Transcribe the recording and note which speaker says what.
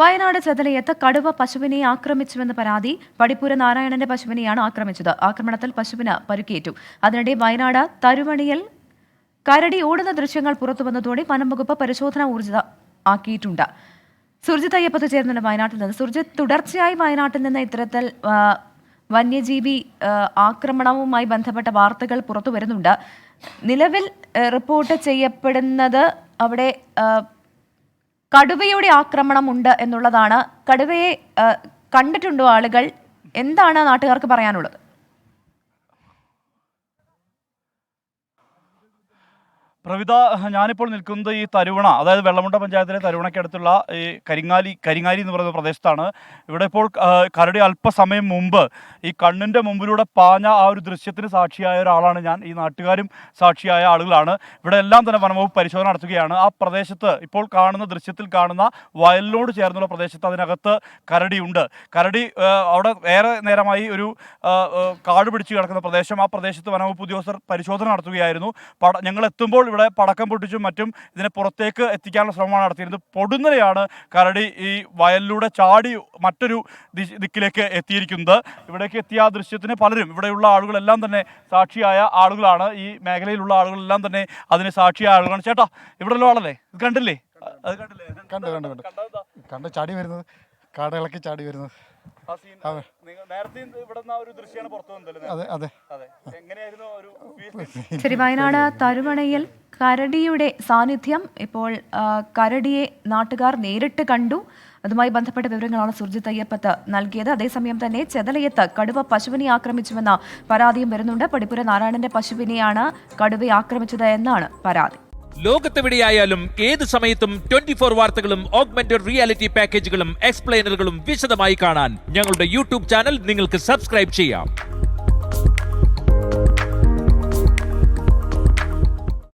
Speaker 1: വയനാട് ചെതലയത്ത് കടുവ പശുവിനെ ആക്രമിച്ചുവെന്ന് പരാതി. പടിപ്പൂര നാരായണന്റെ പശുവിനെയാണ് ആക്രമിച്ചത്. ആക്രമണത്തിൽ പശുവിന് പരിക്കേറ്റു. അതിനിടെ വയനാട് തരുവണിയിൽ കരടി ഓടുന്ന ദൃശ്യങ്ങൾ പുറത്തുവന്നതോടെ വനംവകുപ്പ് പരിശോധന ഊർജിതമാക്കിയിട്ടുണ്ട്. സുർജിത് അയ്യപ്പത്ത് ചേർന്നുണ്ട് വയനാട്ടിൽ നിന്ന്. സുർജിത്, തുടർച്ചയായി വയനാട്ടിൽ നിന്ന് ഇത്തരത്തിൽ വന്യജീവി ആക്രമണവുമായി ബന്ധപ്പെട്ട വാർത്തകൾ പുറത്തു വരുന്നുണ്ട്. നിലവിൽ റിപ്പോർട്ട് ചെയ്യപ്പെടുന്നത് അവിടെ കടുവയുടെ ആക്രമണം ഉണ്ട് എന്നുള്ളതാണ്. കടുവയെ കണ്ടിട്ടുണ്ടോ ആളുകൾ? എന്താണ് നാട്ടുകാർക്ക് പറയാനുള്ളത്?
Speaker 2: പ്രവിത, ഞാനിപ്പോൾ നിൽക്കുന്നത് ഈ തരുവണ, അതായത് വെള്ളമുണ്ട പഞ്ചായത്തിലെ തരുവണയ്ക്കടുത്തുള്ള ഈ കരിങ്ങാലി എന്ന് പറയുന്ന പ്രദേശത്താണ്. ഇവിടെ ഇപ്പോൾ കരടി അല്പസമയം മുമ്പ് ഈ കണ്ണിൻ്റെ മുമ്പിലൂടെ പാഞ്ഞ ആ ഒരു ദൃശ്യത്തിന് സാക്ഷിയായ ഒരാളാണ് ഞാൻ. ഈ നാട്ടുകാരും സാക്ഷിയായ ആളുകളാണ്. ഇവിടെ എല്ലാം തന്നെ വനംവകുപ്പ് പരിശോധന നടത്തുകയാണ്. ആ പ്രദേശത്ത് ഇപ്പോൾ കാണുന്ന ദൃശ്യത്തിൽ കാണുന്ന വയലിനോട് ചേർന്നുള്ള പ്രദേശത്ത് അതിനകത്ത് കരടിയുണ്ട്. കരടി അവിടെ ഏറെ നേരമായി ഒരു കാട് പിടിച്ച് കിടക്കുന്ന പ്രദേശം. ആ പ്രദേശത്ത് വനംവകുപ്പ് ഉദ്യോഗസ്ഥർ പരിശോധന നടത്തുകയായിരുന്നു. ഞങ്ങൾ എത്തുമ്പോൾ ഇവിടെ പടക്കം പൊട്ടിച്ചും മറ്റും ഇതിനെ പുറത്തേക്ക് എത്തിക്കാനുള്ള ശ്രമമാണ് നടത്തിയിരുന്നത്. പൊടുന്നനെയാണ് കരടി ഈ വയലിലൂടെ ചാടി മറ്റൊരു ദിക്കിലേക്ക് എത്തിയിരിക്കുന്നത്. ഇവിടേക്ക് എത്തിയ ആ ദൃശ്യത്തിന് പലരും, ഇവിടെയുള്ള ആളുകളെല്ലാം തന്നെ സാക്ഷിയായ ആളുകളാണ്. ഈ മേഖലയിലുള്ള ആളുകളെല്ലാം തന്നെ അതിന് സാക്ഷിയായ ആളുകളാണ്. ചേട്ടാ, ഇവിടെയുള്ള ആളല്ലേ? ഇത് കണ്ടില്ലേ? അത് കണ്ടില്ലേ?
Speaker 3: കണ്ട് ചാടി വരുന്നത്, കാടുകളൊക്കെ ചാടി വരുന്നത്.
Speaker 1: ശരി, വയനാട് തരുവണയിൽ കരടിയുടെ സാന്നിധ്യം. ഇപ്പോൾ കരടിയെ നാട്ടുകാർ നേരിട്ട് കണ്ടു. അതുമായി ബന്ധപ്പെട്ട വിവരങ്ങളാണ് സുർജിത് അയ്യപ്പത്ത് നൽകിയത്. അതേസമയം തന്നെ ചെതലയത്ത് കടുവ പശുവിനെ ആക്രമിച്ചുവെന്ന പരാതിയും വരുന്നുണ്ട്. പടിപ്പുര നാരായണന്റെ പശുവിനെയാണ് കടുവയെ ആക്രമിച്ചത് എന്നാണ് പരാതി.
Speaker 4: ലോകത്തെവിടെയായാലും ഏത് സമയത്തും 24 വാർത്തകളും ഓഗ്മെന്റഡ് റിയാലിറ്റി പാക്കേജുകളും എക്സ്പ്ലെയിനറുകളും വിശദമായി കാണാൻ ഞങ്ങളുടെ യൂട്യൂബ് ചാനൽ നിങ്ങൾക്ക് സബ്സ്ക്രൈബ് ചെയ്യാം.